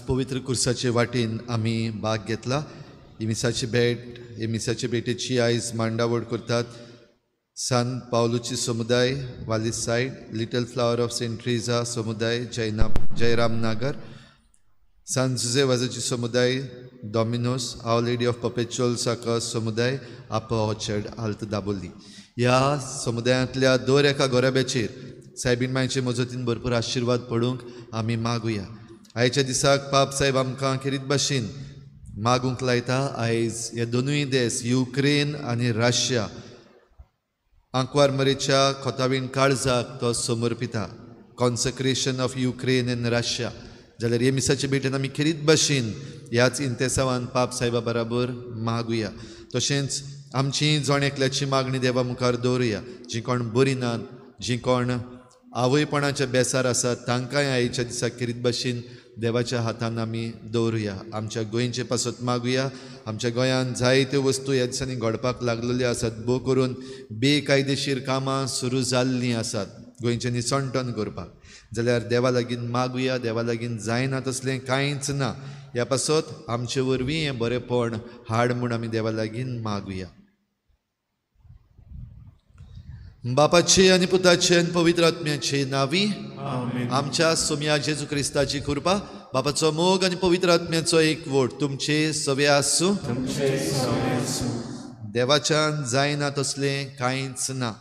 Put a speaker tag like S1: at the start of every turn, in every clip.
S1: पवित्र कुर्साचे वाटेन आमी भाग घेतला. ही मिसाची भेट, हे मिसाचे भेटेची आयज मांडावळ करतात. सान पावलोची समुदाय वालीस सायड, little flower of saint Teresa समुदाय जयराम नगर, सान जुजेवाजाची समुदाय डॉमिनोस, our lady of perpetual succours समुदाय अपर ऑर्चर्ड आल्त दाबोली. ह्या समुदायांतल्या दर एका गोरब्याचेर सायबीण मायचे मजतीन भरपूर आशिर्वाद पडूंक आमी मागुया. आयच्या दिसाक पाप साहेब आमकां खेरीत भाशेन मागूंक लायता. आयज हे दोनूय देश युक्रेन आनी रशिया आंकवार मरेच्या खोतावीण काळजाक तो समर्पिता. कॉन्सक्रेशन ऑफ युक्रेन एंड रशिया. जाल्यार हे मिसाचे भेटेन आमी खेरीत भाशेन ह्याच इंतेसावान पाप साहेबा बराबर मागुया. तशेंच आमची जोण एकल्याची मागणी देवा मुखार दवरुया. जीं कोण बरीं नात, जीं कोण आवयपणाच्या बेसार आसात, तांकांय आयच्या दिसाक खेरीत भाशेन देवाच्या हातान आमी दवरुया. आमच्या गोंयचे पासत मागुया. आमच्या गोंयांत जायत्यो वस्तू ह्या दिसांनी घडपाक लागलेल्यो आसात. भोव करून बेकायदेशीर कामां सुरू जाल्लीं आसात गोंयचें निसणटण करपाक. जाल्यार देवा लागीं मागुया. देवा लागीं जायना तसलें कांयच ना. ह्या पासत आमचे वरवीं हें बरेंपण हाड म्हूण आमी देवा लागीं मागुया. बापाचे आनी पुताचे आनी पवित्र आत्म्याचे नावी आमच्या सोम्या जेजू क्रिस्ताची कृपा, बापाचो मोग आनी पवित्र आत्म्याचो एकवट तुमचे सवे आसूं. देवाच्यान जायना तसलें कांयच ना.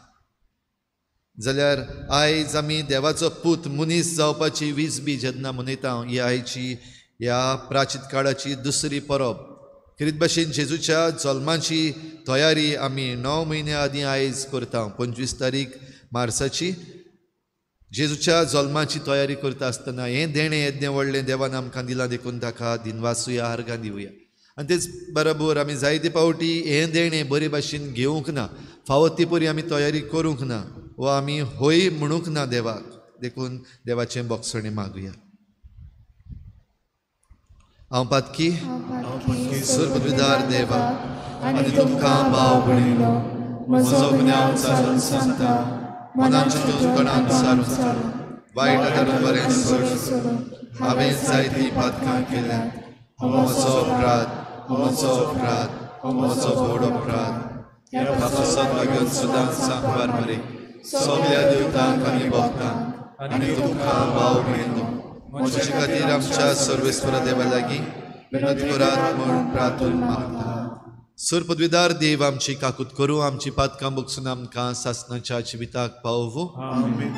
S1: जाल्यार आयज आमी देवाचो पूत मनीस जावपाची वीसबी जेन्ना मनयता, ही आयची ह्या प्राचीत काळाची दुसरी परब. खेरीत भाशेन जेजूच्या जल्माची तयारी आमी 9 म्हयने आदीं आयज करता. 25 तारीख मार्चाची जेजूच्या जल्माची तयारी करता आसतना हें देणें यज्ञ व्हडलें देवान आमकां दिलां, देखून ताका दिनवासुया, आर्गां दिवया. आनी तेच बरोबर आमी जायते फावटी हें देणें बरे भाशेन घेवंक ना, फावो ती परी आमी तयारी करूंक ना, वा आमी होय म्हणूंक ना देवाक. देखून देवाचें बोगसणें मागुया. हांव पातकी सुरपदविदार देवा आनी तुमकां भाव भयणीनो, म्हजो गुन्यांव चालून सांगता, मनाच्या तुजकणांत सारून वायट आदारून बरें सोडून हांवें जायतीं पातकां केल्यात. म्हजो अपराध, म्हजो व्हड अपराध. ह्या पासत लागून सुद्दां सांगवार मरे सगळ्या देवतांक आनी भक्तांक आनी तुमकां भाव भयणीनो, म्हजे खातीर आमच्या सर्वेस्वर देवा लागीं विनत करात म्हूण प्रार्थून मागता. सुरपदविदार देव आमची काकूत करूं, आमची पातकां बगसून आमकां सासणाच्या जिविताक पावूं. आमीन.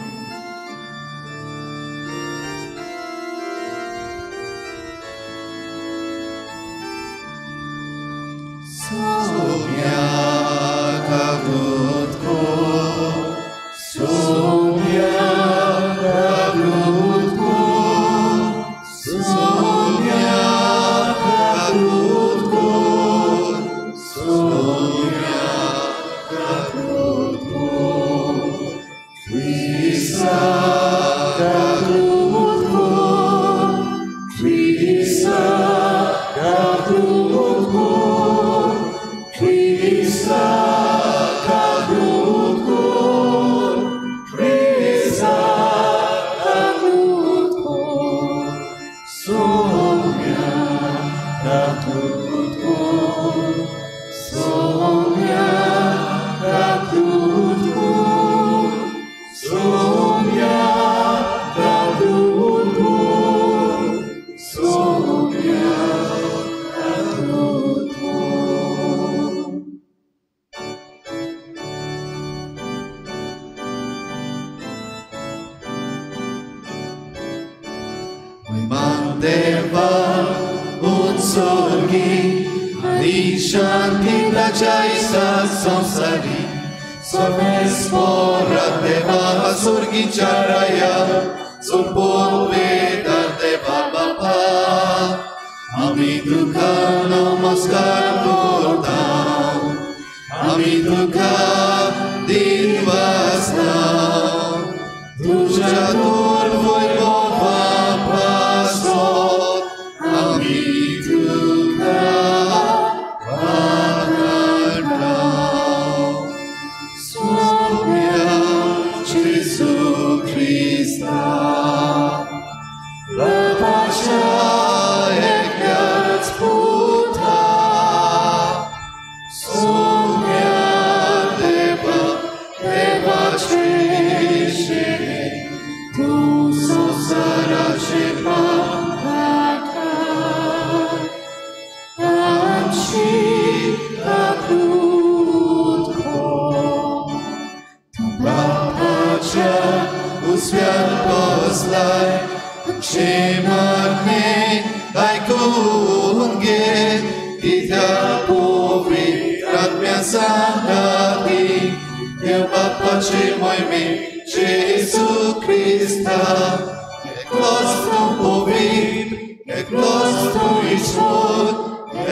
S1: शांती ताच्या इसाक संवसारी सर्वेस्परात देवा सुर्गीच्या राया चुंबून वेदार देवा बापा आमी तुका नमस्कार करता आमी तुका दिनवासता तुझ्या तोर वैभवा पासत आमी तुका वाखाणटा सोम्या जेसू ख्रिस्ता बापाच्या एकल्याच पुता सोम्या देवाचे शेणे तू संसाराचे पाप घाटा आमची काकूत तू बापाच्या उजव्यान बसलाय आमचे मागणे आयकून घे कित्या पवित्र आत्म्या सांगाती देव बापाचे मोहिमे जेसू ख्रिस्ता एकलोच तूं पवित्र एकलोच तूं ईश्वर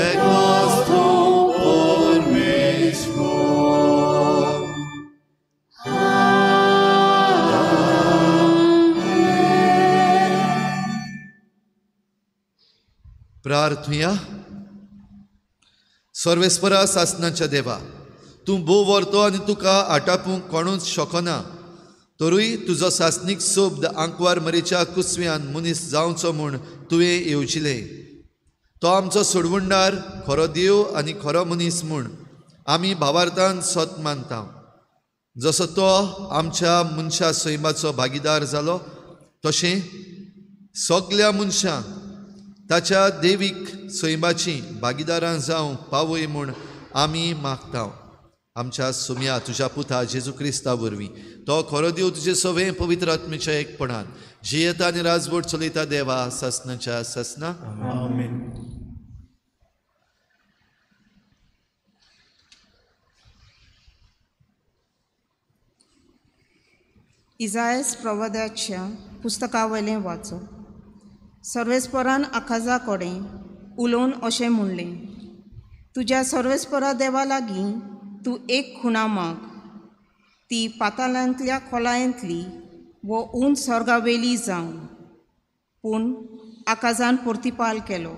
S1: एकलोच तूं परमेश्वर प्रार्थुया सर्वेस्परा सासनाच्या देवा तूं बोव व्हरतो आनी तुका आटापूंक कोणूच शकना तरूय तुजो सासनीक सोबद आंकवार मरीच्या कुसव्यान मनीस जावचो म्हूण तुवें येवजिलें तो आमचो सोडवणदार खरो देव आनी खरो मनीस म्हूण आमी भावार्थान सत मानता जसो तो आमच्या मनशा सैमाचो भागीदार जालो तशें सगल्या मनशांक ताच्या देवीक सैमाची भागीदारां जावं पावय म्हूण आमी मागता आमच्या सुम्या तुज्या पुता जेजू क्रिस्ता वरवीं तो खरो देव तुजे सवें पवित्र आत्मेच्या एकपणान जियेता आनी राजवट चलयता देवा ससनाच्या ससना
S2: आमेन.
S3: इजायास प्रवाद्याच्या पुस्तकावयलें वाचो सर्वेस्परान आकाजा कडेन उलोवन अशें म्हणलें तुज्या सर्वेस्परा देवा लागीं तूं एक खुणा माग ती पाताळांतल्या खोलायेंतली वो ऊंच सर्गावेली जावं पूण आकाजान प्रतिपाल केलो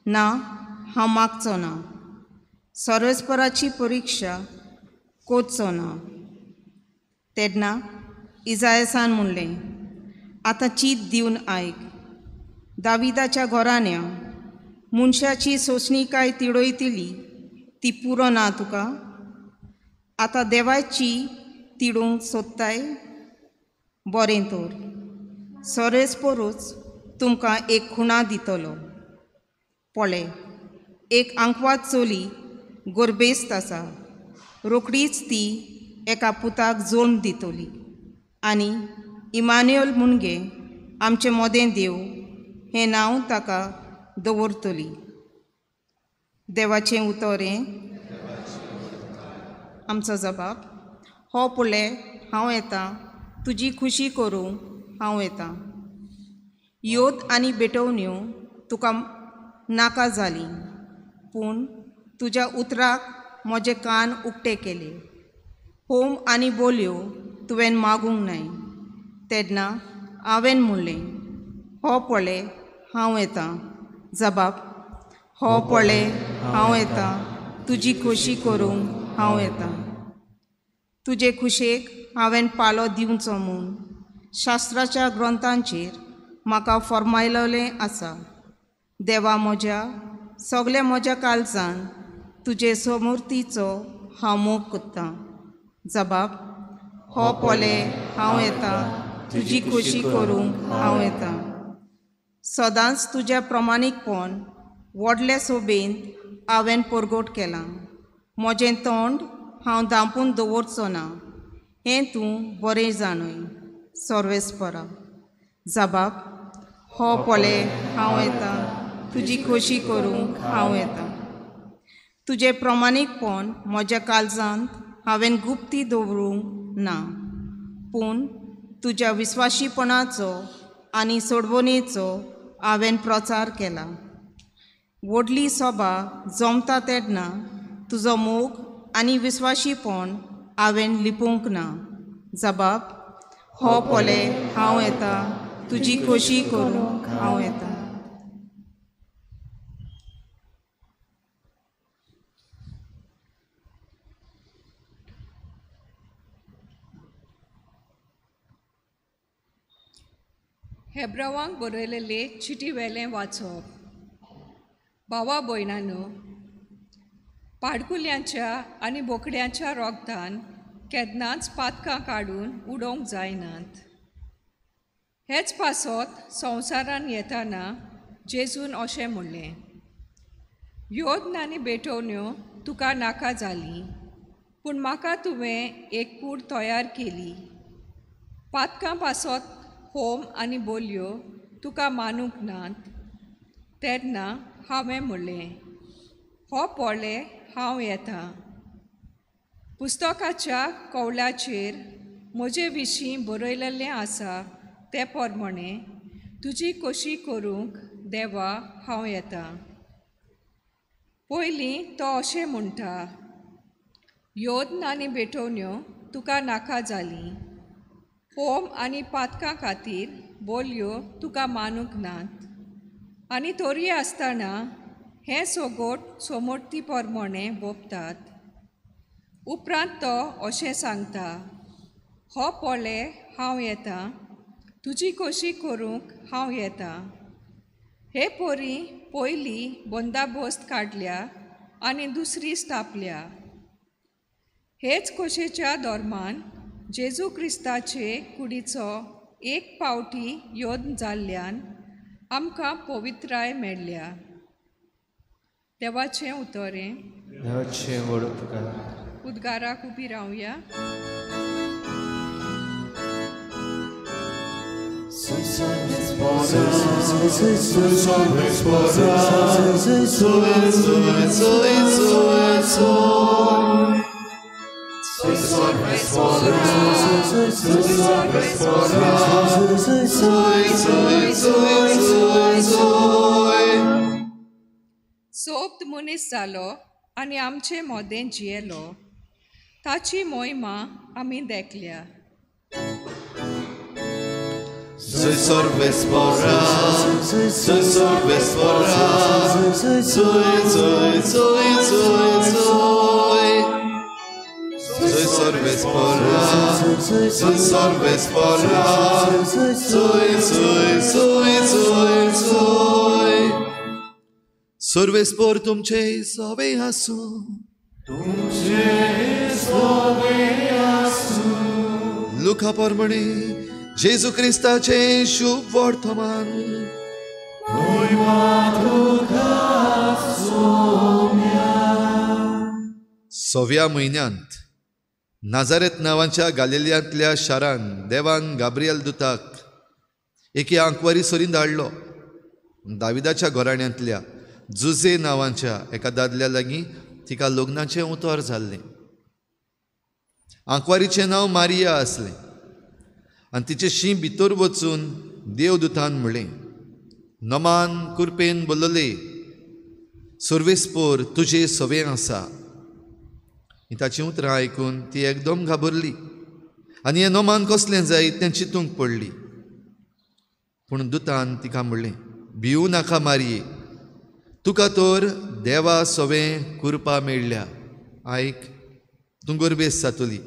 S3: ना हांव मागचो ना सर्वेस्पराची परिक्षा कोचचो ना तेन्ना इजायासान म्हणलें आतां चीत दिवन आयक दाविदाच्या घराण्या मनशाची सोंसणीकाय तिडयतली ती पुरो ना तुका आतां देवाची तिडूंक सोदताय बरें तर सर्वेस्परूच तुमकां एक खुणा दितलो पळय एक आंकवात चोली गोरबेस्त आसा रोखडीच ती एका पुताक जोड दितली आनी इमान्युएल मुणगे आमचें मोदें देव हें नांव ताका दवरतली देवाचें उतर हें आमचो जबाब हो पळय हांव येतां तुजी खुशी करूंक हांव येतां योद आनी बेटवण्यो तुका नाका जाली पूण तुज्या उतराक म्हजे कान उक्ते केले होम आनी बोलयो तुवें मागूंक नाय तेन्ना हांवें म्हणलें हो पळय हांव येतां जबाब हो पळय हांव येतां तुजी खोशी करूंक हांव येतां तुजे खुशेक हांवें पालो दिवचो म्हूण शास्त्राच्या ग्रंथांचेर म्हाका फर्मायलोलें आसा देवा म्हज्या सगल्या म्हज्या काळजान तुजे समृद्धीचो हांव मोग करतां जबाब हो पळय हांव येतां तुजी खोशी करूंक हांव येतां सदांच तुज्या प्रमाणीकपण व्हडले सोबेन हांवें परगोट केलां म्हजें तोंड हांव धांपून दवरचो ना हें तूं बरें जाणय सर्वेस्परा जबाब हो पळय हांव येतां तुजी खोशी करूंक हांव येतां तुजें प्रमाणीकपण म्हज्या काळजांत हांवें गुप्ती दवरूंक ना, पूण तुज्या विस्वाशीपणाचो आनी सोडवणेचो हांवें प्रचार केला. व्हडली सभा जमता तेन्ना तुजो मोग आनी विस्वाशीपण हांवें लिपोवंक ना. जबाब: हो पोले हांव येता, तुजी खोशी करूंक हांव येता.
S2: हेब्रावांक बरयलेले चिटी वेलें वाचप. भावा भयणांनो, पाडकुल्यांच्या आनी बोकड्यांच्या रोगतान केन्नाच पातकां काडून उडोवंक जायनात. हेच पासत संवसारान येताना जेजून अशें म्हणलें, योद्न आनी बेटोवण्यो तुका नाका जाली, पूण म्हाका तुवें एक कूड तयार केली. पातकां पासत होम आनी बोलयो तुका मानूंक नात. तेन्ना हांवें म्हणलें, हो पोळे हांव येता. पुस्तकाच्या कवलाचेर म्हजे विशीं बरयलेलें आसा ते प्रमाणे तुजी खोशी करूंक देवा हांव येता. पयलीं तो अशें म्हणटा, योद्न आनी बेटोवण्यो तुका नाका जाली, होम आनी पातकां खातीर बोलयो तुका मानूंक नात. आनी तोरी आसतना हें सोगोट सोमोटी प्रमाणे भोगतात. उपरांत तो अशें सांगता, हो पोळे हांव येता, तुजी खोशी करूंक हांव येता. हे पोरी पयलीं बंदाबोस्त काडल्या आनी दुसरी स्थापल्या. हेच खोशेच्या धर्मान जेजू क्रिस्ताचे कुडीचो एक पावटी योद्न जाल्ल्यान आमकां पवित्राय मेळ्ळ्या. देवाचें उतरें.
S4: देवाचें व्हड उपकार.
S2: उद्गाराक उबी रावया. सोबत मनीस जालो आनी आमचे मोदें जियेलो, ताची मोहिमा आमी देखल्या.
S1: Soy sorbes porra, soy sorbes porra, soy, soy, soy, soy, soy. Soy sorbes porra, soy sorbes porra, soy, soy, soy, soy, soy. Sorbes por तुमचे सोबे आसू, तुमचे सोबे आसू. लुका प्रमाणे जेजू क्रिस्ताचे शुभ वर्तमान. सोव्या म्हयन्यांत नाजारेत नांवाच्या गालिलियांतल्या शारान देवान गाब्रिएल दुताक एके आंकवारी सोरीन धाडलो. दाविदाच्या घराण्यांतल्या जुजे नांवाच्या एका दादल्या लागीं तिका लग्नाचें उतर जाल्लें. आंकवारीचें नांव मारिया आसलें आनी तिचें शीं भितर वचून देवदुतान म्हणलें, नमान कुरपेन बलले, सुर्वेस्पोर तुजें सवें आसा. ताचीं उतरां आयकून ती एकदम घाबरली आनी हें नोमान कसलें जाय तें चिंतूंक पडली. पूण दुतान तिका म्हणलें, भिवू नाका मारये, तुका तर देवा सवें कुरपा मेळ्ळ्या. आयक, तूं गर्भेस जातली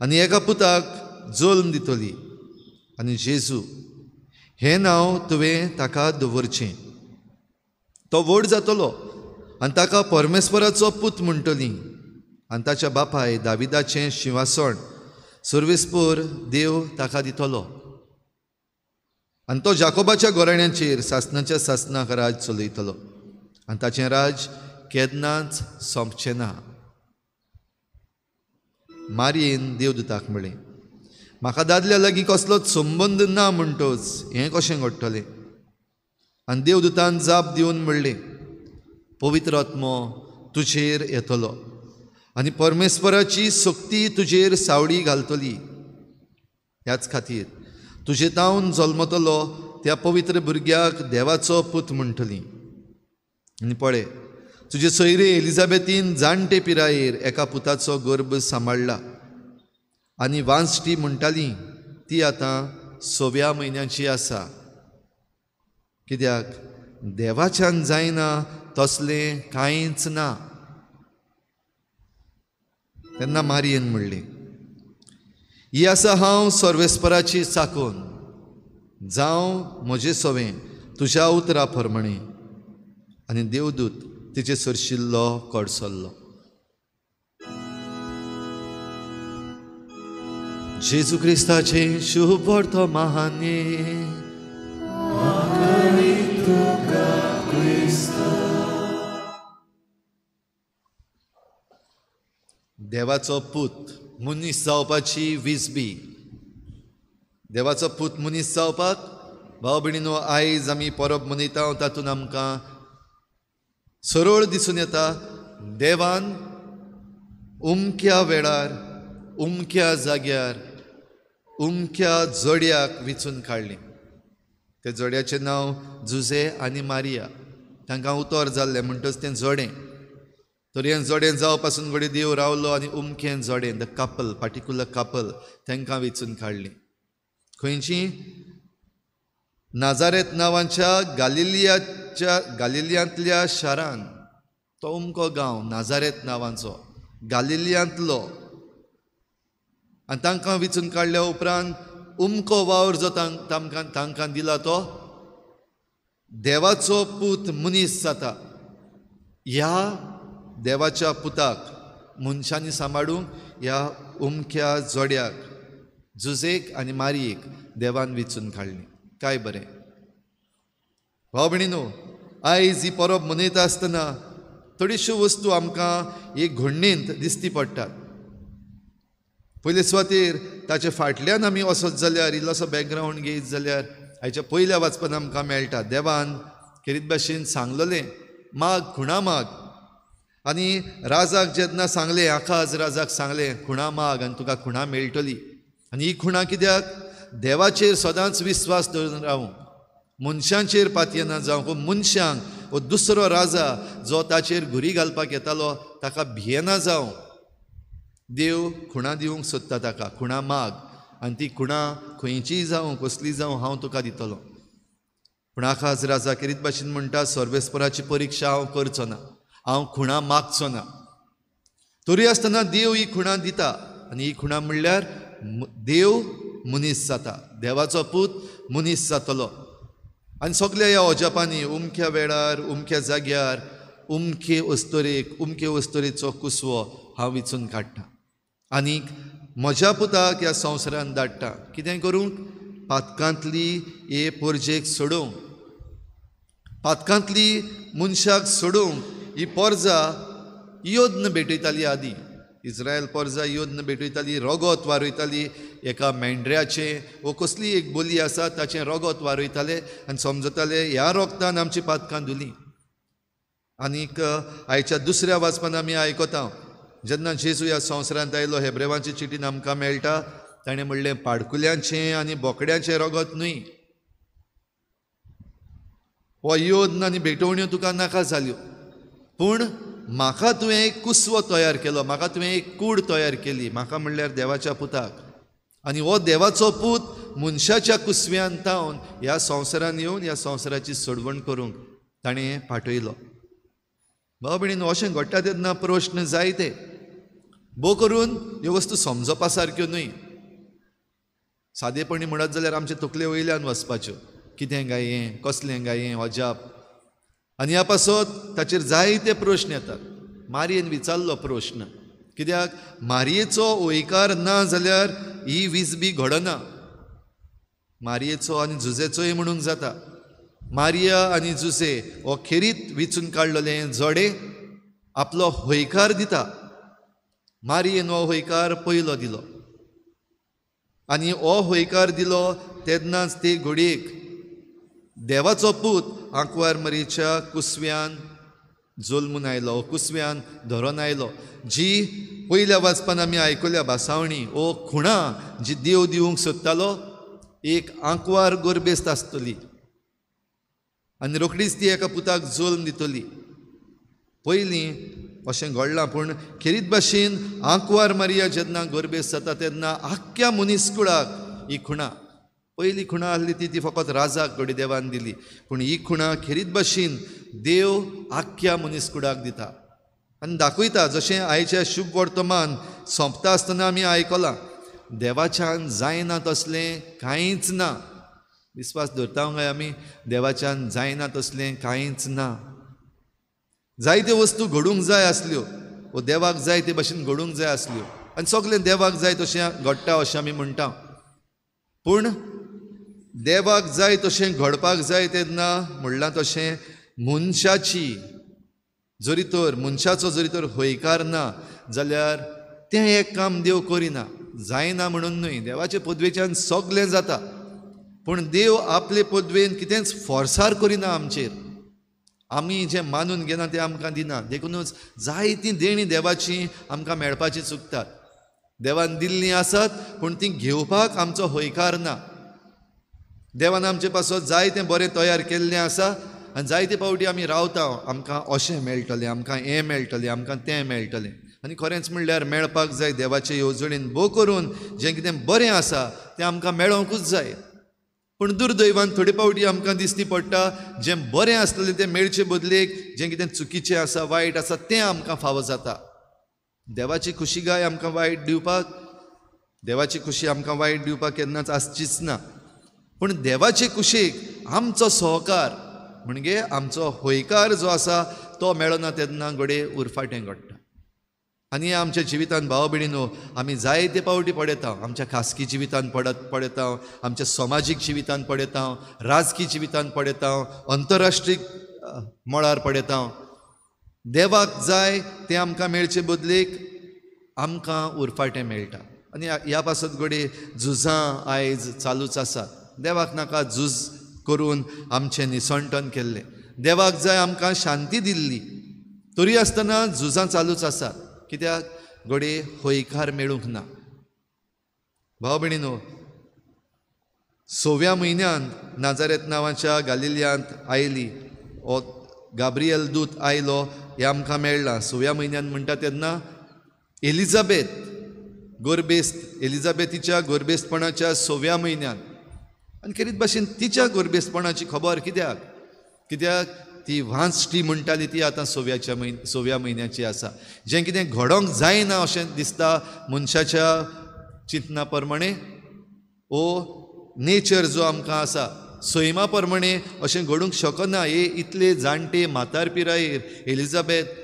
S1: आनी एका पुताक जल्म दितली आनी जेजू हें नांव तुवें ताका दवरचें. तो व्हड जातलो आनी ताका परमेस्वराचो पूत म्हणटलीं आनी ताच्या बापाय दाविदाचें शिंवासण सर्वेस्पोर देव ताका दितलो. आनी तो जाकोबाच्या घराण्यांचेर सासणाच्या सासणाक राज चलयतलो आनी ताचें राज केन्नाच सोंपचें ना. मारयेन देवदूताक म्हणलें, म्हाका दादल्या लागीं कसलोच संबंद ना म्हणटोच हें कशें घडटलें. आनी देवदूतान जाप दिवन म्हणलें, पवित्र आत्मो तुजेर येतलो आनी परमेस्पराची सक्ती तुजेर सावळी घालतली. ह्याच खातीर तुजे तावन जल्मतलो त्या पवित्र भुरग्याक देवाचो पूत म्हणटली. आनी पळय, तुजे सोयरे एलिझाबेथीन जाणटे पिरायेर एका पुताचो गर्भ सांबाळला आनी वांसटी म्हणटाली ती आतां 6व्या म्हयन्याची आसा. कित्याक देवाच्यान जायना तसलें कांयच ना. तेन्ना मारयेन म्हणलें, ही आसा हांव सर्वेस्पराची चाकोन, जावं म्हजें सवें तुज्या उतरा प्रमाणें. आनी देवदूत तिचे सरशिल्लो कडसरलो. जेजू क्रिस्ताचे शुभ वर्तमाने. देवाचो पूत मनीस जावपाची विसबी. देवाचो पूत मनीस जावपाक भाव भयणीनो आयज आमी परब मनयता, तातूंत आमकां सरळ दिसून येता देवान उमक्या वेळार, उमक्या जाग्यार, उमक्या जोड्याक विचून काडलें. त्या जोड्याचें नांव जुजे आनी मारिया. तांकां उतर जाल्लें म्हणटच तें जोडें. तरी हें जोडें जावं पासून घडये देव रावलो आनी उमकें जोडें, द कपल, पार्टिक्युलर कपल, तांकां वेचून काडलीं. खंयची? नाजारेत नांवाच्या गालिलियांतल्या शारान. तो उमको गांव नाजारेत नांवाचो, गालिलियांतलो. आनी तांकां वेचून काडल्या उपरांत उमको वावर जो तांकां दिला तो देवाचो पूत मनीस जाता. ह्या देवाच्या पुताक मनशांनी सांबाळूंक ह्या उमक्या जोड्याक, जुजेक आनी मारयेक देवान वेचून काडलें. काय बरें. भाव भयणीनो, आयज ही परब मनयता आसतना थोड्योश्यो वस्तू आमकां एक घडणेंत दिश्टी पडटात. पयले सुवातेर ताचे फाटल्यान आमी वचत जाल्यार, इल्लोसो बॅकग्रावंड घेयत जाल्यार हाच्या पयल्या वाचपान आमकां मेळटा देवान खेरीत भाशेन सांगलेलें माग खुणा माग. आनी राजाक जेन्ना सांगलें, आकाज राजाक सांगलें खुणा माग आनी तुका खुणा मेळटली. आनी ही खुणा कित्याक? देवाचेर सदांच विस्वास दवरून रावूंक, मनशांचेर पातयेना जावंक. मनशांक वो दुसरो राजा जो ताचेर घुरी घालपाक येतालो ताका भियेना जावं. देव खुणा दिवंक सोदता ताका, खुणा माग. आनी ती खुणा खंयचीय जावं, कसली जावं, हांव तुका दितलो. पूण आकाज राजा खेरीत भाशेन म्हणटा, सर्वेस्पराची परिक्षा हांव करचो ना, हांव खुणा मागचो ना. तरी आसतना देव ही खुणा दिता. आनी ही खुणा म्हणल्यार देव मनीस जाता, देवाचो पूत मनीस जातलो. आनी सगल्या ह्या ओजापांनी उमक्या वेळार, उमक्या जाग्यार, उमके वस्तोरेचो कुसवो हांव वेचून काडटा. आनीक म्हज्या पुताक ह्या संवसारांत धाडटा. कितें करूंक? पातकांतली हे पोरजेक सोडूंक, पातकांतली मनशाक सोडूंक. ही पोरजा योद्न भेटयताली आदी. इस्रायल पोरजा योद्न भेटयताली, रोगोत वारयताली एका मेंढऱ्याचें वो कसली एक बोली आसा ताचें रोगोत वारयताले आनी समजताले ह्या रोगतान आमची पातकां धुलीं. आनीक आयच्या दुसऱ्या वाचपान आमी आयकता जेन्ना जेजू ह्या संवसारांत आयलो, हेब्रेवांचे चिटीन आमकां मेळटा, ताणें म्हणलें पाडकुल्यांचें आनी बोकड्यांचें रोगोत न्हय. हो योद्न आनी भेटवण्यो तुका नाका जाल्यो, पूण म्हाका तुवें एक कुसवो तयार केलो, म्हाका तुवें एक कूड तयार केली. म्हाका म्हणल्यार देवाच्या पुताक. आनी हो देवाचो पूत मनशाच्या कुसव्यान तावन ह्या संवसारान येवन ह्या संवसाराची सोडवण करूंक ताणें पाठयलो. भाव भयणीनो, अशें घडटा तेन्ना प्रश्न जायते. भोव करून ह्यो वस्तू समजपा सारक्यो न्हय. सादेपणी म्हणत जाल्यार आमचे तकले वयल्यान वचपाच्यो. कितें काय हें, कसलें काय हें, अजाप. आनी ह्या पासत ताचेर जायते प्रश्न येतात. मारयेन विचारलो प्रश्न, कित्याक मारयेचो वयकार ना जाल्यार ही विसबी घडना. मारयेचो आनी जुजेचोय म्हणूंक जाता. मारिया आनी जुसे हो खेरीत विचून काडलेलें जोडें आपलो होयकार दिता. मारयेन हो होयकार पयलो दिलो आनी हो होयकार दिलो तेन्नाच ते घडयेक देवाचो पूत आंकवार मरीच्या कुसव्यान जोल्मून आयलो वो कुसव्यान धरून आयलो जी पयल्या वाचपान आमी आयकल्या भासावणी ओ खुणां जी देव दिवंक सोदतालो एक आंकवार गोरबेस्त आसतली आनी रोखडीच ती एका पुताक जोल्म दितली पयलीं अशें घडलां पूण खेरीत भाशेन आंकवार मारिया जेन्ना गोरबेस्त जाता तेन्ना आख्ख्या मनीसकुळाक ही खुणां पयली खुणां आसली ती फकत राजाक घडी देवान दिली पूण ही खुणां खेरीत भाशेन देव आख्ख्या मनीसकुळाक दिता आनी दाखयता जशें आयच्या शुभ वर्तमान सोंपता आसतना आमी आयकलां देवाच्यान जायना तसलें कांयच ना विस्वास धरता काय आमी देवाच्यान जायना तसलें कांयच ना जायत्यो वस्तू घडूंक जाय आसल्यो वो देवाक जाय ते भाशेन घडूंक जाय आसल्यो आनी सगळें देवाक जाय तशें घडटा अशें आमी म्हणटा पूण देवाक जाय तशें घडपाक जाय तेन्ना म्हणलां तशें मनशाची जरी तर मनशाचो जरी तर होयकार ना जाल्यार तें एक काम देव करिना जायना म्हणून न्हय देवाचे पदवेच्यान सगळें जाता पूण देव आपले पदवेन कितेंच फोर्सार करिना आमचेर आमी जें मानून घेना तें आमकां दिना देखूनच जायतीं देणी देवाची आमकां मेळपाची चुकतात देवान दिल्लीं आसात पूण तीं घेवपाक आमचो होयकार ना देवान आमचे पासत जायतें बरें तयार केल्लें आसा आनी जायते फावटी आमी रावता आमकां अशें मेळटलें आमकां हें मेळटलें आमकां तें मेळटलें आनी खरेंच म्हणल्यार मेळपाक जाय देवाचे येवजणेन भोव करून जें कितें बरें आसा तें आमकां मेळोंकूच जाय पूण दुर्दैवान थोडे फावटी आमकां दिसती पडटा जें बरें आसलेलें तें मेळचे बदलेक जें कितें चुकीचें आसा वायट आसा तें आमकां फावो जाता देवाची खुशी गाय आमकां वायट दिवपाक देवाची खुशी आमकां वायट दिवपाक केन्नाच आसचीच ना पूण देवाचे कुशीक आमचो सहकार म्हणजे आमचो होयकार जो आसा तो मेळना तेन्ना घडये उरफाटें घडटा आनी आमच्या जिवितांत भाव भयणीनो आमी जायते फावटी पळयता आमच्या खासगी जिवितांत पळयता आमच्या समाजीक जिवितांत पळयता राजकी जिवितांत पळयता अंतरराष्ट्रीय मळार पळयता देवाक जाय तें आमकां मेळचे बदलेक आमकां उरफाटें मेळटा आनी ह्या पासत घडये झुजां आयज चालूच आसात देवाक नाका झूज करून आमचें निसंटन केल्लें देवाक जाय आमकां शांती दिल्ली तरी आसतना झुजां चालूच आसात कित्याक घडये होयकार मेळूंक ना भाव भयणीनो 6व्या म्हयन्यांत नाजारेत नांवाच्या गालिल्यांत आयली हो गाब्रियल दूत आयलो हें आमकां मेळ्ळां 6व्या म्हयन्यांत म्हणटा तेन्ना एलिझाबेथ गोरबेस्त एलिझाबेथीच्या गोरबेस्तपणाच्या 6व्या म्हयन्यांत आनी खेरीत भाशेन तिच्या गोरबेस्तपणाची खबर कित्याक ती व्हांसटी म्हणटाली ती आतां 6व्या म्हयन्याची आसा जें कितें घडोंक जायना अशें दिसता मनशाच्या चिंतना प्रमाणे ओ नेचर जो आमकां आसा सैमा प्रमाणे अशें घडूंक शकना हे इतले जाणटे म्हातार पिरायेर एलिझाबेथ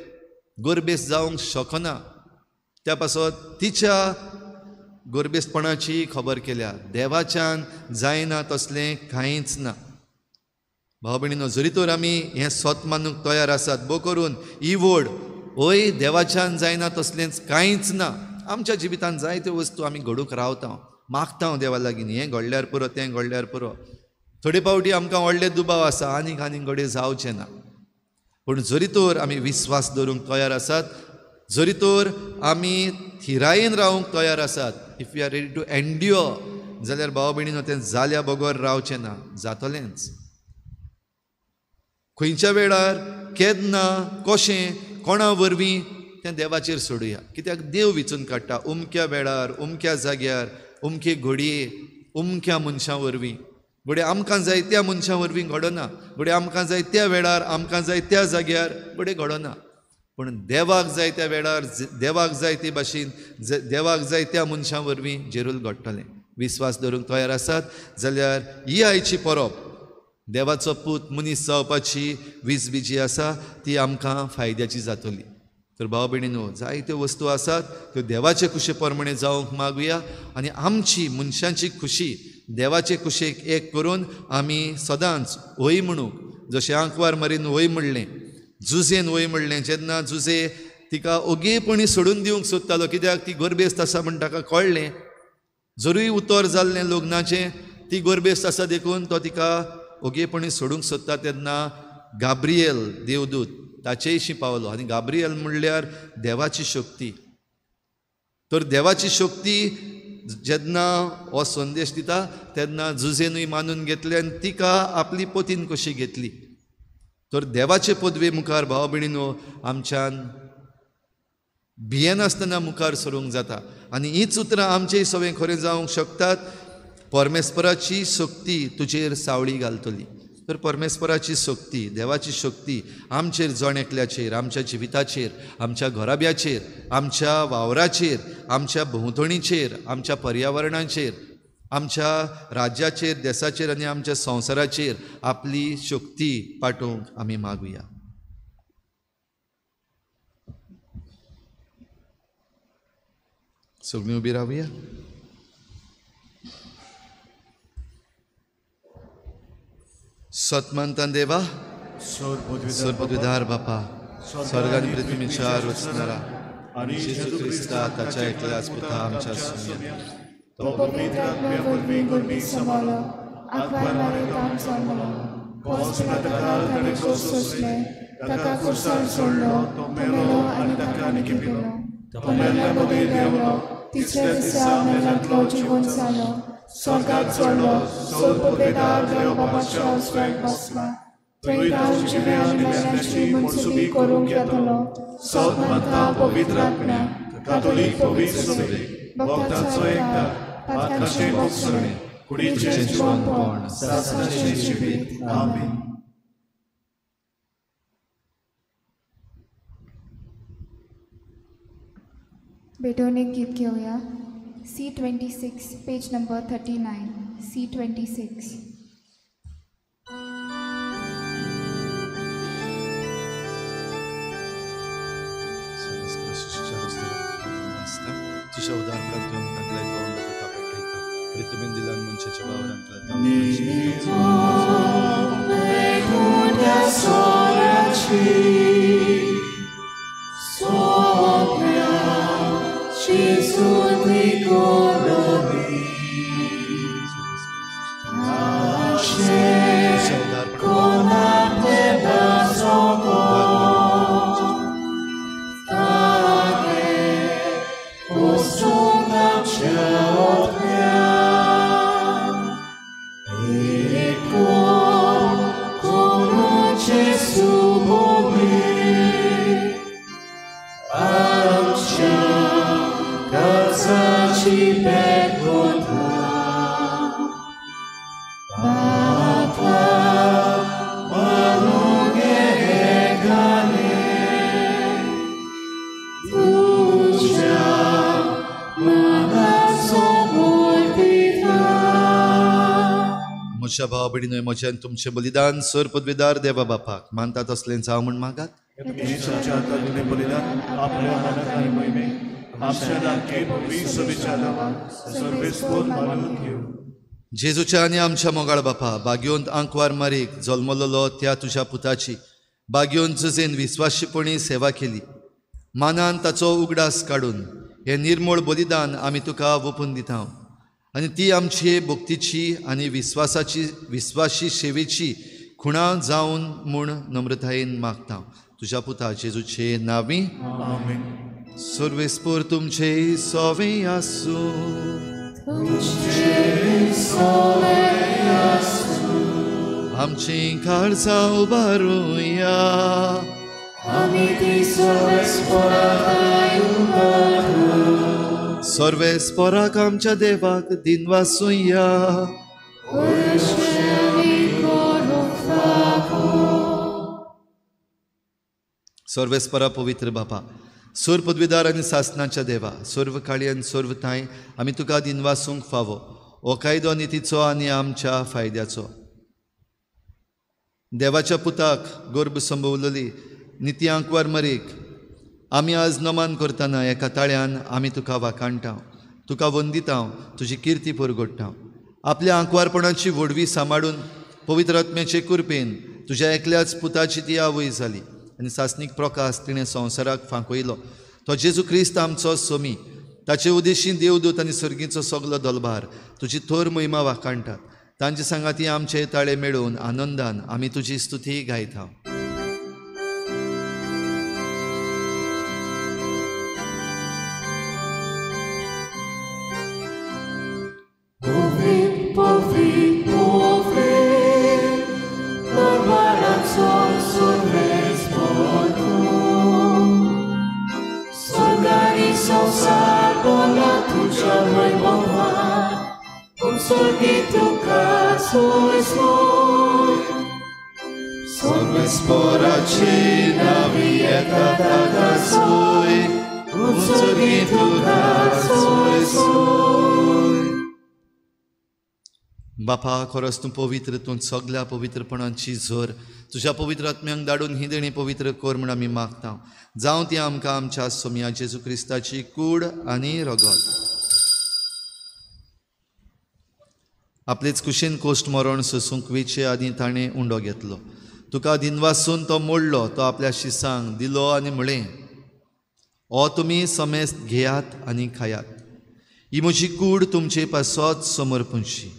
S1: गोरबेस्त जावंक शकना त्या पासत तिच्या गोरबेस्तपणाची खबर केल्या देवाच्यान जायना तसलें कांयच ना भाव भयणीनो जरी तर आमी हें स्वत मानूंक तयार आसात भोव करून ही वड ओय देवाच्यान जायना तसलेंच कांयच ना आमच्या जिवितांत जायत्यो वस्तू आमी घडूंक रावता मागता देवा लागीं हें घडल्यार पुरो तें घडल्यार पुरो थोडे फावटी आमकां व्हडले दुबाव आसा आनीक घडये जावचें ना पूण जरी तर आमी विस्वास दवरूंक तयार आसात जरी तर आमी थिरायेन रावूंक तयार आसात if you are ready to endure जाल्यार भाव भयणीनो तें जाल्या बगोर रावचें ना जातलेंच खंयच्या वेळार केन्ना कशें कोणा वरवीं तें देवाचेर सोडुया कित्याक देव विचून काडटा उमक्या वेळार उमक्या जाग्यार उमके घडये उमक्या मनशां वरवीं घडये आमकां जाय त्या मनशां वरवीं घडना घडये आमकां जाय त्या वेळार आमकां जाय त्या जाग्यार घडये घडना पूण देवाक जाय त्या वेळार देवाक जाय ते भाशेन देवाक जाय त्या मनशां वरवीं जेरूल घडटलें विस्वास दवरूंक तयार आसात जाल्यार ही आयची परब देवाचो पूत मनीस जावपाची वीज जी आसा ती आमकां फायद्याची जातली तर भाव भयणीनो जायत्यो वस्तू आसात त्यो देवाचे कुशे प्रमाणे जावंक मागुया आनी आमची मनशांची खुशी देवाचे कुशेक एक करून आमी सदांच वय म्हणूंक जशें आंकवार मारीन वय म्हणलें झुजेन वय म्हणलें जेन्ना झुजे तिका ओगेपणी सोडून दिवंक सोदतालो कित्याक ती गोरबेस्त आसा म्हण ताका कळ्ळें जरूय उतर जाल्लें लग्नाचें ती गोरबेस्त आसा देखून तो तिका ओगेपणी सोडूंक सोदता तेन्ना गाब्रियल देवदूत ताचेयशी पावलो. आनी गाब्रियल म्हणल्यार देवाची शक्ती. तर देवाची शक्ती जेन्ना हो संदेश दिता तेन्ना जुजेनूय मानून घेतले आनी तिका आपली पोतीन कशी घेतली. तर देवाचे पदवे मुखार भाव भयणीनो आमच्यान भियेनासतना मुखार सरूंक जाता. आनी हीच उतरां आमचेय सगळें खरें जावंक शकतात. परमेस्पराची शक्ती तुजेर सावळी घालतली. तर परमेस्पराची शक्ती, देवाची शक्ती आमचेर जण एकल्याचेर, आमच्या जिविताचेर, आमच्या घराब्याचेर, आमच्या वावराचेर, आमच्या भोंवतणीचेर, आमच्या पर्यावरणाचेर, आमच्या राज्याचेर, देशाचेर आनी आमच्या संवसाराचेर आपली शक्ती पाठोवंक आमी मागुया. सगळीं उबी रावया. सतमंतान देवा, सोरपदवीदार बापा, स्वर्ग आनी पृथ्वीच्या रचणारा आनी जेजू क्रिस्ता ताच्या एकल्याच पुता आमच्या सुन्या
S5: तो पवित्र आत्म्या वरवीं गुरमी समालो आत्म्यान काम सांगलो पोसना तकाल तणे सोसले तका कुर्सार सोडलो तो मेलो आनी तका निकिपिलो तो मेल्या मदीं देवलो तिसऱ्या दिसा मेल्यांतलो जिवून जालो स्वर्गात चडलो सोरपदवीदार देव बापाच्या उजव्याक बसला थंय तांव जिवे आनी मेल्यांची मनसुबी करूंक येतलो सतमंता पवित्र आत्म्या कातोलीक पवित्र सभे भक्तांचो एकता पातकाचे मोक्षणे कुडीचे जिवंतपण सासणाचे जिवीत आमीन.
S6: बेटोनिक गीत घेऊया. C26 page number 39. C26.
S1: तुझ्या उदाहरणात घेऊन घातलाय तो अंडका पेटयता प्रितमेन दिलान मनशाच्या वावरांतला म्हज्या भाव भयणीनो म्हज्यान तुमचें बलिदान सर पदवीदार देवा बापाक मानतात असलें जावं म्हण मागात. जेजूच्या आनी आमच्या मोगाळ बापा बागयोंत आंकवार मारीक जल्मलोलो त्या तुज्या पुताची बागयोंत झुजेन विस्वाशीपणी सेवा केली. मानान ताचो उगडास काडून हें निर्मळ बलिदान आमी तुका ओपून दिता आनी ती आमची भक्तीची आनी विस्वाशी सेवेची खुणा जावन म्हूण नम्रतायेन मागता तुज्या पुता जेजूचे नांवी. सर्वेस्पोर तुमचे सोवें आसूं. आमची काळजां उबारुया. सर्वेस्पोराक आमच्या देवाक दिनवासुया. सर्वेस्परा पवित्र बापा सर्व पदवीदार आनी सासणाच्या देवा सर्व काळी आनी सर्व थाय आमी तुका दिनवासूंक फावो हो कायदो नितीचो आनी आमच्या फायद्याचो. देवाच्या पुताक गर्भ संभवलेली निती आंकवार मरीक आमी आज नमान करतना एका ताळ्यान आमी तुका वाखाणटा तुका वंदिता तुजी किर्ती परगडटा. आपल्या आंकवारपणाची व्हडवी सांबाळून पवित्र आत्म्याचे कृपेन तुज्या एकल्याच पुताची ती आवय जाली आनी सासनीक प्रकाश तिणें संवसाराक फांकयलो. तो जेजू क्रिस्त आमचो सोमी ताचे उदेशी देवदूत आनी सर्गीचो सगलो दलबार तुजी थोर महिमा वाखाणटात. तांचे सांगाती आमचे ताळे मेळोवन आनंदान आमी तुजी स्तुती गायता. Sorvesporaci navieta taga sui, utsuri tuka sui. बापा खरोच तूं पवित्र, तूं सगळ्या पवित्रपणांची झर तुज्या पवित्र आत्म्यांक धाडून ही देणी पवित्र कर म्हूण आमी मागता. जावं ती आमकां आमच्या सोम्या जेजू क्रिस्ताची कूड आनी रगत. आपलेच कुशीन कोश्ट मरण सोसूंक वेचे आदी ताणें उंडो घेतलो. तुका दिनवासून तो मोडलो, तो आपल्या शिसांक दिलो आनी म्हळें, हो तुमी समेस्त घेयात आनी खायात. ही म्हजी कूड तुमचे पासत समर्पणशी.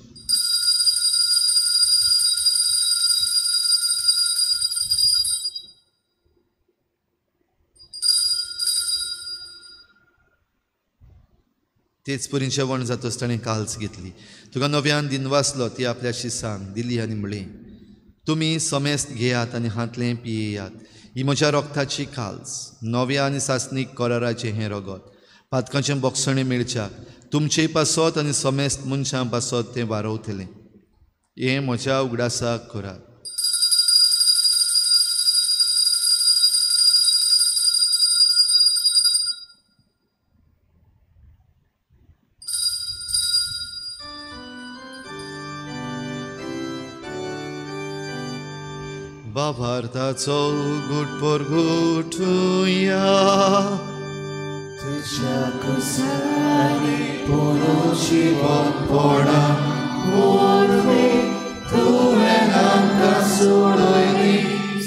S1: तेच परीन जेवण जातच ताणें काल्स घेतली. तुका नव्यान दिनवासलो, ती आपल्या शिसांक दिली आनी म्हळें, तुमी समेस्त घेयात आनी हातलें पियेयात. ही म्हज्या रोगताची काल्स, नव्या आनी सासणीक कराराचें हें रगत. पातकाचें बोगसणें मेळच्याक तुमचे पासत आनी समेस्त मनशां पासत तें वारवतलें. हें म्हज्या उगडासाक करात. Bavartaco gut por gutuja,
S5: Tuja kusani ponoci vopona, Urvi tue nam kasurojni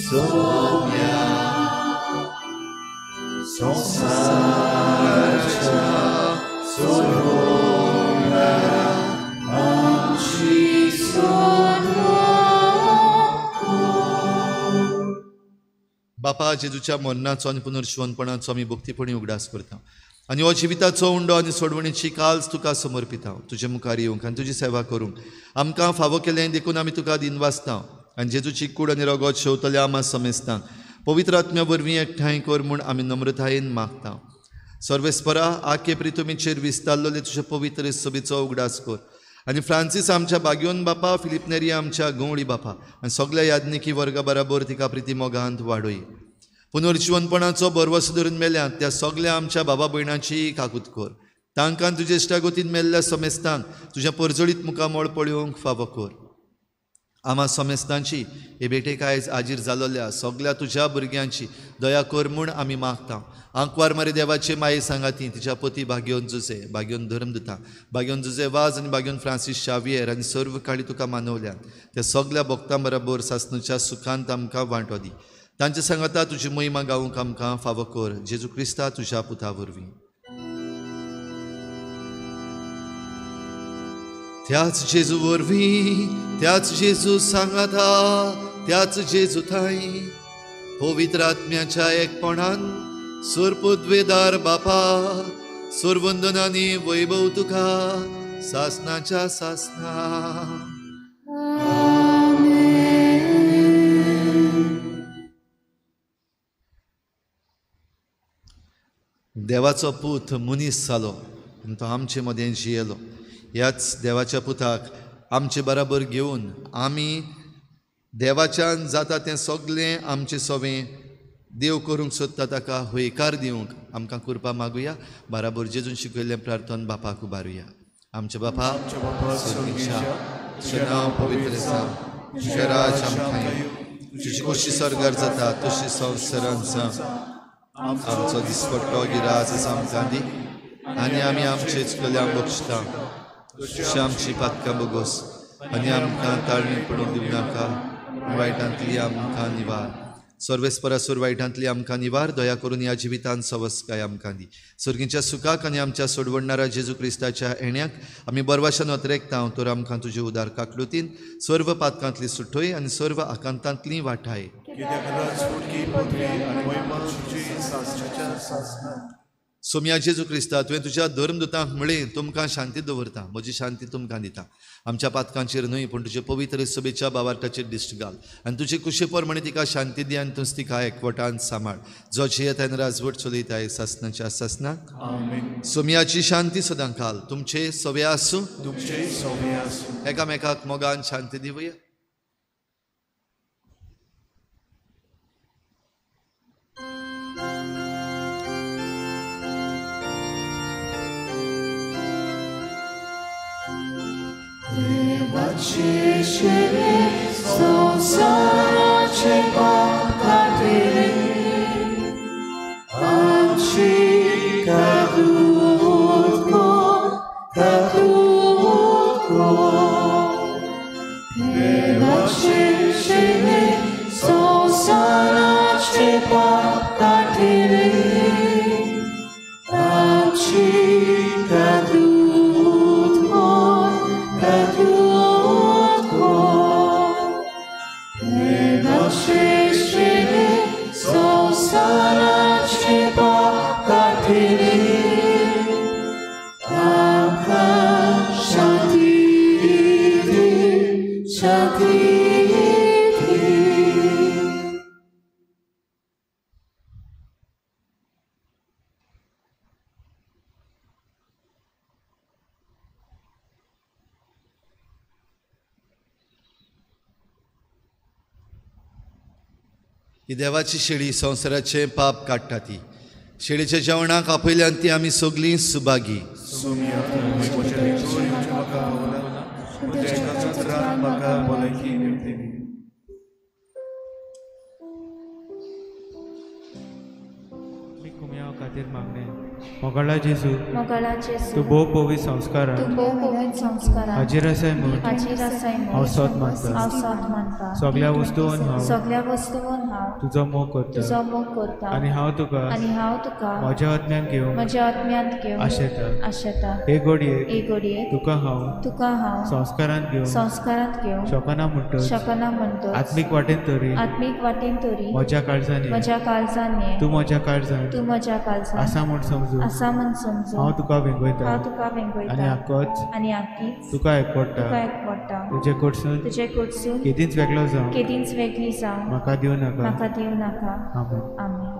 S5: somja. Sonsarča, sorvona, amči sonro.
S1: बापा जेजूच्या मरणाचो आनी पुनर्जीवनपणाचो आमी भक्तीपणी उगडास करता. आनी हो जिविताचो उंडो आनी सोडवणेची काल्स तुका समर्पिता. तुजे मुखार येवंक आनी तुजी सेवा करूंक आमकां फावो केलें देखून आमी तुका दिनवासता. आनी जेजूची कूड आनी रगत शेवतले आमा समेस्तां पवित्र आत्म्या वरवीं एकठांय कर म्हूण आमी नम्रतायेन मागता. सर्वेस्परा आखे प्रितुमेचेर विस्तारलेले तुजे पवित्र सभेचो उगडास कर. आनी फ्रांसीस आमच्या बागयोन बापा, फिलिप नेरी आमच्या गवळी बापा आनी सगळ्या याज्ञिकी वर्गा बराबर तिका प्रिती मोगांत वाडोय. पुनर्जीवनपणाचो बरवसो धरून मेल्यांत त्या सगळ्या आमच्या बाबा भयणांची काकूत कर. तांकां तुजे इश्टागोतीन मेल्ल्या समेस्तांक तुज्या परजळीत मुखामोळ पळोवंक फावो कर. आमा समेस्तांची हे भेटेक आयज आजीर जालोल्या सगळ्या तुज्या भुरग्यांची दया कर म्हूण आमी मागता. आंकवार मारे देवाचे माये सांगाती तिच्या पती भाग्योन जुजे, भाग्योन धर्मदुता, भाग्योन जुजे वाज आनी भाग्योन फ्रांसीस शावियर आनी सर्व काळी तुका मानवल्यान त्या सगळ्या भक्तां बरोबर सासणूच्या सुखांत आमकां वांटो दी. तांचे सांगाता तुजी महिमा गावूंक आमकां फावो कर. जेजू क्रिस्ता तुज्या पुता वरवीं. त्याच जेजू वरवीं, त्याच जेजू सांगाता, त्याच जेजू थंय पवित्र आत्म्याच्या एकपणान सुरपुद्वेदार बापा, सुरवंदनांनी वैभव तुका सासनाच्या सासना. देवाचो पूत मनीस जालो आनी तो आमचे मदें जियेलो. ह्याच देवाच्या पुताक आमचे बराबर घेवन आमी देवाच्यान जाता तें सगळें आमचे सवें देव करूंक सोदता ताका होयकार दिवंक आमकां कृपा मागुया. बराबर जेजून शिकयल्लें प्रार्थना बापाक उबारुया. आमचे बापा स्वर्गीच्या, तुजें नांव पवित्र जावं, तुजें राज आमकां येवं, तुजी कशी स्वर्गार जाता तशी संवसारांत जावं. आमचो दिसपट्टो गिराज आमकां दी आनी आमी आमचे चुकल्यांक बक्षता. तशी आमची पातकां बोगोस आनी आमकां ताळणी पडूंक दिवं नाका, वायटांतली आमकां निवार. सर्वेस्परासूर वायटांतली आमकां निवार. दया करून ह्या जिवितांत सवस्काय आमकां दी. सर्गीच्या सुखाक आनी आमच्या सोडवडणाऱ्या जेजू क्रिस्ताच्या येण्याक आमी बरवाशान वतरेकता. तर आमकां तुजे उदार काकलुतीन सर्व पातकांतली सुटोय आनी सर्व आकांतांतली वाठाय. सोम्या जेजू क्रिस्ता तुवें तुज्या धर्मदुतांक म्हळें तुमकां शांती दवरता, म्हजी शांती तुमकां दिता. आमच्या पातकांचेर न्हय पूण तुजे पवित्र सभेच्या बावार्टाचेर दिश्ट घाल आनी तुजे कुशे पोरमणे तिका शांती दी आनी तुज तिका एकवटान सांबाळ. जो जियेत आनी राजवट चलयताय सासनाच्या सासनाक.
S4: आमीन.
S1: सोम्याची शांती सदां घाल. तुमचे सवे आसूं.
S4: तुमचे सौम्य आसूं.
S1: एकामेकाक मोगान शांती दिवया.
S5: देवाचे शेळे संसाराचे पाप काढले, आमची कादूत कोण, कादूत कोण. देवाचे शेळे संसाराचे पाप काढले, आमची कादूत कोण, कादूत कोण. देवाचे शेळे संसाराचे पाप काढले, आमकां शांती दी, शांती दी.
S1: ही देवाची शेळी संवसाराचे पाप काडटा ती. शेळीच्या जेवणाक आपयल्यान ती आमी सगळीं सुभागी.
S4: सोम्या तुमचे चोरी म्हाका आवडना, म्हज्या कचरान म्हाका भलायकी मेळटली.
S7: मी कुम्या खातीर मागणे मोगळा जेजू
S8: मोगळा जेजू
S7: तूं भोव पवित्र संस्कार
S8: तूं भोव पवित्र संस्कार
S7: हाजीर आसाय म्हूण
S8: हाजीर आसाय
S7: हांव सोत मानता.
S8: हांव सोत मानता.
S7: सगळ्या वस्तूंन हांव
S8: सगळ्या वस्तूंन हांव
S7: तुजो मोग करता
S8: तुजो मोग करता
S7: आनी हांव तुका म्हज्या आत्म्यान घेवंक
S8: म्हज्या आत्म्यांत घेवंक
S7: आशेता.
S8: आशेता.
S7: हे घडयेक
S8: एक घडयेक
S7: तुका हांव संस्कारांत घेवंक
S8: संस्कारांत घेवंक
S7: शकना म्हणटच
S8: शकना म्हणटच
S7: आत्मीक वाटेन तरी
S8: आत्मीक वाटेन तरी
S7: म्हज्या काळजांनी
S8: म्हज्या काळजांनी
S7: तूं म्हज्या काळजांत
S8: तूं म्हज्या काळजांत
S7: आसा म्हूण समजून
S8: आसा म्हूण समजून
S7: हांव तुका वेंगयता
S8: हांव तुका
S7: आनी
S8: वेंगयता
S7: आक्कोच
S8: आनी आख्खीच
S7: तुका एकवडटा.
S8: तुका एकवडटा.
S7: तुजे कडसून
S8: तुजे कडसून
S7: केदींच वेगळो जावं
S8: केदींच वेगळी जावं
S7: म्हाका दिवं नाका.
S8: म्हाका दिवं नाका.
S7: आमेन.
S8: आमीन.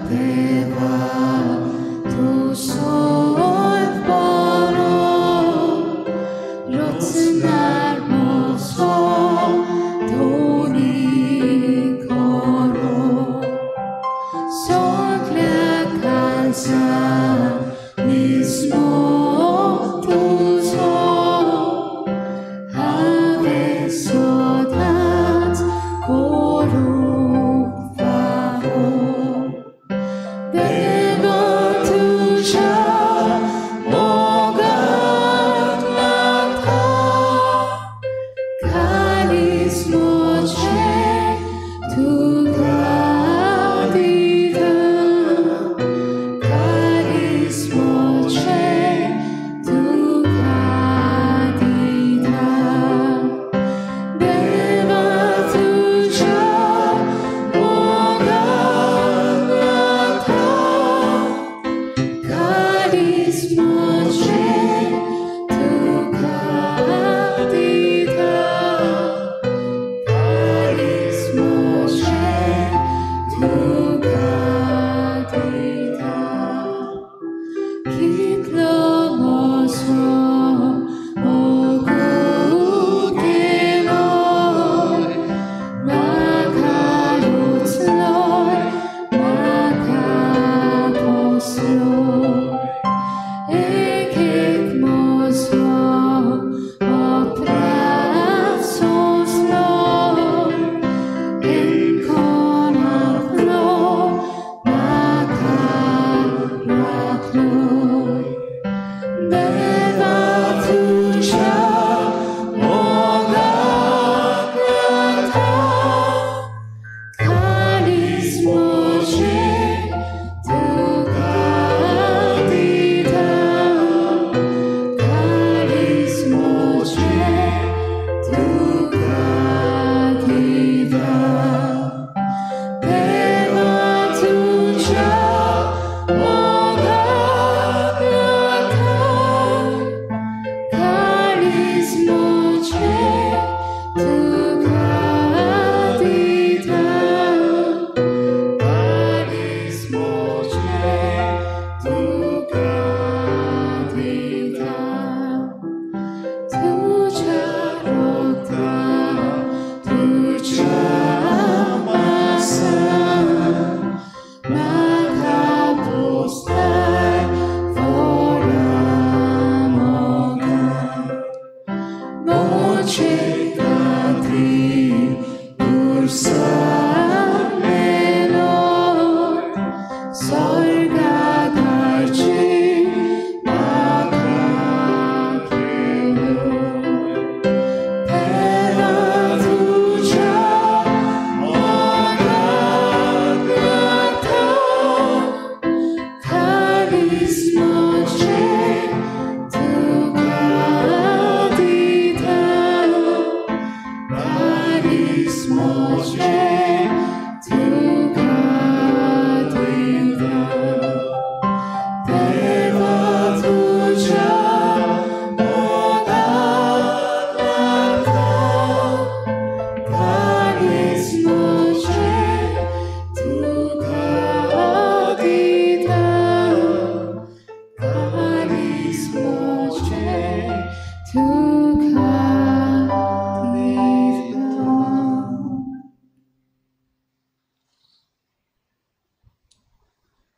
S5: Dewa, tu soat paro, rotsenar moso, doni koro, sogle kalsa, mismo tuzo, have sodat koro.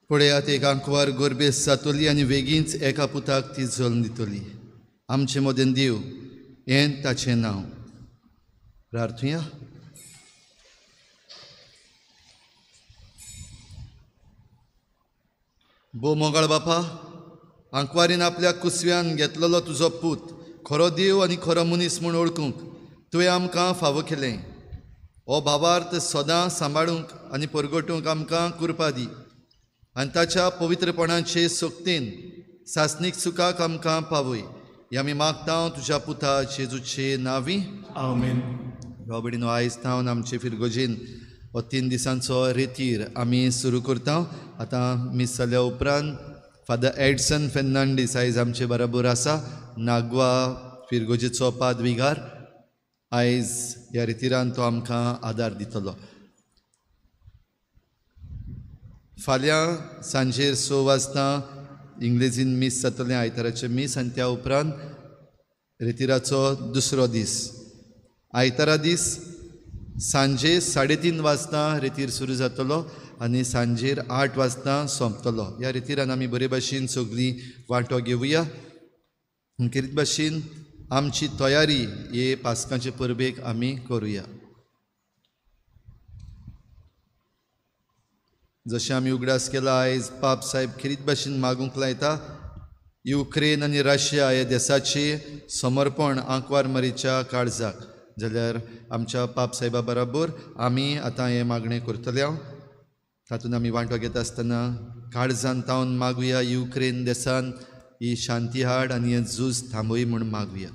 S1: पळयात एक आंकवार गोरबेस जातली आनी बेगीनच एका पुताक ती जल्म दितली. आमचे मोदेन देव हें ताचें नांव. प्रार्थुया. बो मोगाळ बापा, आंकवारीन आपल्या कुसव्यान घेतलेलो तुजो पूत खरो देव आनी खरो मनीस म्हूण ओळखूंक तुवें आमकां फावो केलें. हो भावार्थ सदां सांबाळूंक आनी परगटूंक आमकां कृपा दी आनी ताच्या पवित्रपणाचे सोक्तेन सासणीक सुखाक आमकां पावय. हें आमी मागता तुज्या पुता जेजूचे नांवी.
S4: आमेन.
S1: बाबडीनो आयज थावन आमचे फिरगोजेन हो 3 दिसांचो रेतीर आमी सुरू करता. आतां मिस जाल्या उपरांत फादर एडसन फेर्नांडीस आयज आमचे बरोबर आसा. नागवा फिरगोजेचो पादविगार आयज ह्या रेतिरान तो आमकां आदार दितलो. फाल्यां सांजेर 6 वाजता इंग्लिजीन मीस जातलें, आयताराचें मीस, आनी त्या उपरांत रेतिराचो दुसरो दीस. आयतारा दीस सांजे 3:30 वाजता रेतीर सुरू जातलो आनी सांजेर 8 वाजता सोंपतलो. ह्या रेतिरान आमी बरे भाशेन सगळीं वांटो घेवया. खेरीत भाशेन आमची तयारी हे पास्काचे परबेक आमी करुया. जशें आमी उगडास केला आयज पाप साहेब खेरीत भाशेन मागूंक लायता युक्रेन आनी रशिया ह्या देशाचे समर्पण आंकवार मरीच्या काळजाक. जाल्यार आमच्या पाप साहेबा बरोबर आमी आतां हें मागणें करतले. तातूंत आमी वांटो घेता आसतना काळजान तावन मागुया युक्रेन देशान ही शांती हाड आनी हें झूज थांबय म्हूण मागुया.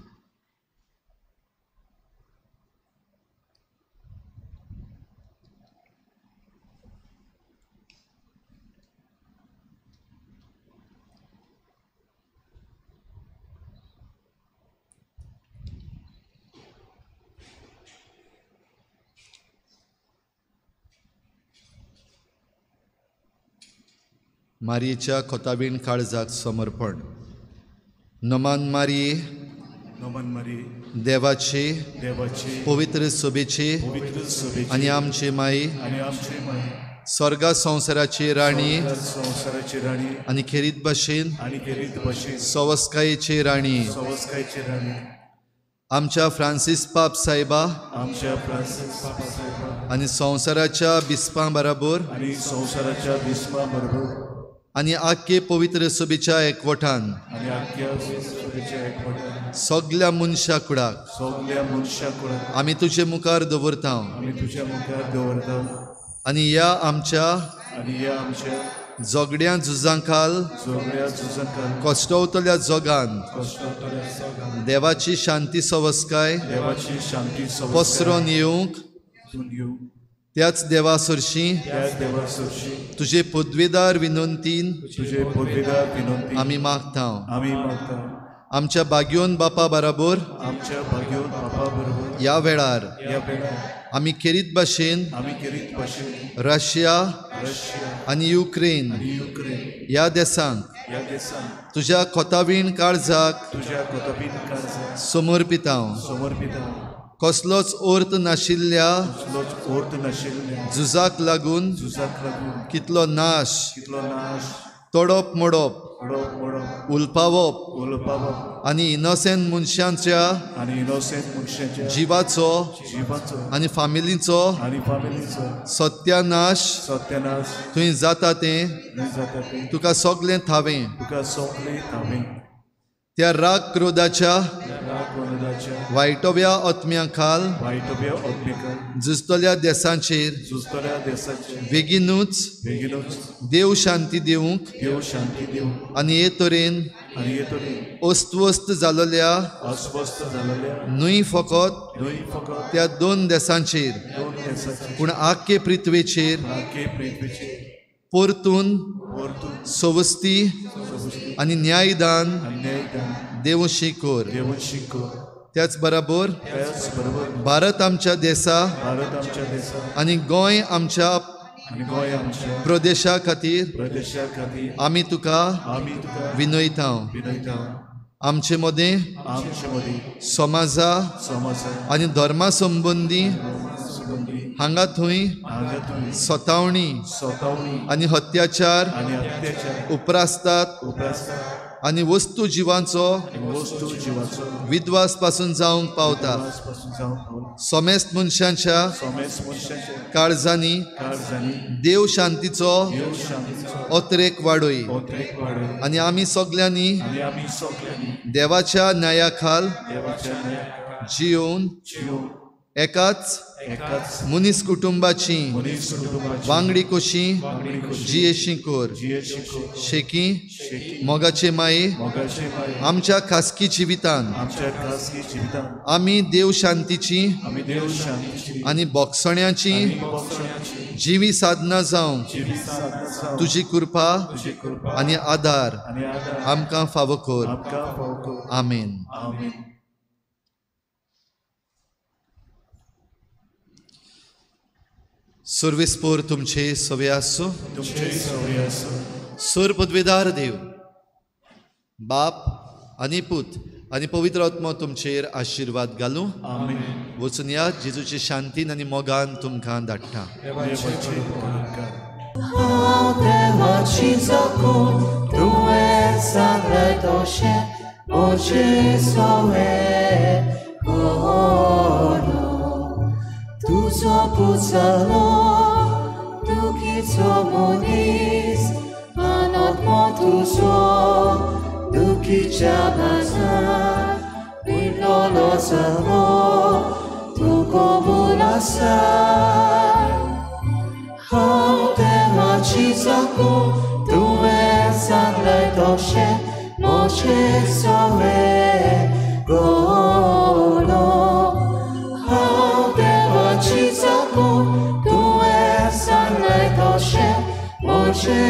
S1: मारयेच्या खोताबीण काळजाक समर्पण. नमान मारये,
S4: नमन मरी,
S1: देवाचे
S4: देवाचे
S1: पवित्र सोबेचे
S4: पवित्र सोबेचे
S1: आनी आमचे माई,
S4: आणि आमचे माय,
S1: स्वर्गा संवसाराची राणी
S4: संसाराची राणी
S1: आनी खेरीत भाशेन
S4: आणि खेरीत भाशेन
S1: सवस्कायेची राणी
S4: सवस्कायची राणी
S1: आमच्या फ्रांसीस पाप साहेबा
S4: आमच्या फ्रांसीस पापा साहेबा
S1: आनी संवसाराच्या बिस्पां बरोबर
S4: आणि संसाराच्या बिस्मा बरोबर
S1: आनी आख्खे पवित्र सोबेच्या एकवटान
S4: आणि आख्या सोबेच्या एकवटान
S1: सगल्या मनशा कुडाक
S4: सगल्या मनशा कुळाक
S1: आमी तुजे मुखार दवरता
S4: आमी तुझ्या मुखार दवरता.
S1: आनी ह्या आमच्या
S4: आणि या आमच्या
S1: जोगड्या झुजांखाल
S4: जोगड्या झुजांखाल
S1: कश्टवतल्या जोगान
S4: कश्टातल्या सगळ्या
S1: देवाची शांती सवस्काय
S4: देवाची शांती
S1: पसरोन येवंक
S4: येऊ.
S1: त्याच देवा सरशी
S4: त्याच देवा सरशी
S1: तुजे पदवेदार विनंतीन
S4: तुझे पदवीदार विनंती
S1: आमी मागता.
S4: आम्ही मागता.
S1: आमच्या बागयोन बापा बरोबर
S4: आमच्या भाग्योन बापा बरोबर
S1: ह्या वेळार
S4: या वेळार
S1: आमी खेरीत भाशेन
S4: आम्ही खेरीत भाशेन
S1: रशिया
S4: रशिया
S1: आनी युक्रेन
S4: आणि युक्रेन
S1: ह्या देशांक
S4: या देशांत
S1: तुज्या खोताबीण काळजाक
S4: तुझ्या कोताबीन काळजाक
S1: समर्पिता.
S4: समर्पिता.
S1: कसलोच अर्थ नाशिल्ल्या
S4: लोच ओर्त नाशिल्ल्या
S1: झुजाक लागून
S4: झुजाक लागून
S1: कितलो नाश,
S4: कितलो नाश,
S1: तोडप मोडप,
S4: ओडप मोडप,
S1: उलपावप
S4: उलपावप
S1: आनी इनोसेंट मनशांच्या
S4: आणि इनोसेंट मनशांच्या
S1: जिवाचो
S4: जिवाचो
S1: आनी फामिलीचो
S4: आणि फॅमिलीचो
S1: सत्यानाश
S4: सत्यानाश
S1: थंय जाता तें
S4: नाही जाता ते
S1: तुका सगलें थावें.
S4: तुका सोंपले थांबे.
S1: त्या राग क्रोधाच्या
S4: राग वनदाच्या
S1: वायटव्या आत्म्या खाल
S4: वाईटव्य ओद्मेकान
S1: झुजतल्या देशांचेर
S4: झुजतल्या देशाचे
S1: बेगीनूच
S4: बेगीनूच
S1: देव शांती दिवंक
S4: देव शांती देव
S1: आनी हे तरेन
S4: आनी येतली
S1: अस्वस्थ जालोल्या
S4: अस्वस्थ जाल्ल्या
S1: न्हय फकत
S4: न्हय फकत
S1: त्या 2 देशांचेर
S4: 2 देशांची
S1: पूण आख्खे पृथ्वीचेर
S4: आख्खे पृथ्वीचेर
S1: परतून
S4: परतून
S1: सवस्ती आनी न्यायदान
S4: न्यायदान
S1: देवशी कोर.
S4: देवून शिको
S1: त्याच बरोबर
S4: त्याच बरोबर
S1: भारत आमच्या देशा
S4: भारत आमच्या देशा
S1: आनी गोंय आमच्या
S4: आनी गोंय आमच्या
S1: प्रदेशा खातीर
S4: प्रदेशा खातीर
S1: आमी तुका
S4: आमी तुका
S1: विनयता.
S4: विनयता
S1: आमचे मदें
S4: आमचे मदीं
S1: समाजा
S4: समाजा
S1: आनी धर्मा संबंदी
S4: संबंदी
S1: हांगा थंय
S4: हांगा तुमी
S1: सतावणी
S4: स्वतावणी
S1: आनी अत्याचार
S4: आनी अत्याचार
S1: उपरासतात
S4: उपरासता
S1: आनी वस्तू जिवांचो
S4: वस्तू जिवाचो
S1: विद्वास पासून जावंक पावता.
S4: पासून जावन पावला
S1: समेस्त मनशांच्या
S4: सोमेस मनशाच्या
S1: काळजांनी
S4: काळजांनी
S1: देव शांतीचो
S4: देव शांतीचो
S1: ओत्रेक वाडोय
S4: ओत्रेक वाडय
S1: आनी आमी सगल्यांनी
S4: आनी आमी सगळ्यांनी
S1: देवाच्या न्याया खाल
S4: देवाच्या न्यायाक
S1: जिवन
S4: जिवन
S1: एकाच
S4: एकाच
S1: मनीस कुटुंबाची
S4: मनीस कुटुंबाची
S1: वांगडी कशी
S4: वांगडी कशी
S1: जियेशी कोर.
S4: जियेची
S1: शेकी
S4: शेकी
S1: मोगाचे माये
S4: मोगाचे माय
S1: आमच्या खासगी जिवितान
S4: आमच्या खासगी जिवितान
S1: आमी देव शांतीची
S4: आमी देव शांतीची
S1: आनी बोगसण्याची
S4: मोक्षाची
S1: जिवी साधना जावं
S4: जिवी साधना जावं
S1: तुजी कृपा
S4: तुजी कृपा
S1: आनी आदार
S4: आनी आदार
S1: आमकां फावो कोर.
S4: आमकां पावतो
S1: आमेन.
S4: आमीन.
S1: सर्वेस्पोर तुमचे सवे आसो.
S4: तुमचे सवय आसो
S1: सर पदवेदार देव बाप आनी पूत आनी पवित्र आत्मा तुमचेर आशिर्वाद घालूं.
S4: आमीन.
S1: वचून या जेजूचे शांतीन आनी मोगान तुमकां धाडटा.
S4: देवाचे उपकार
S9: देवाची जखून तुवें सांगलें तशें म्हजे सवे करो. तुजो पुजलो दुखीचो मनीस आनंदमो तुजो दुखीच्या बाजार विणलोलो जालो तूं कबूल आसा. हांव देवाची जखून तुवें सांगलें तशें म्हजे सवे करो. हांव देवाची जखून तुवें सांगलें तशें म्हजे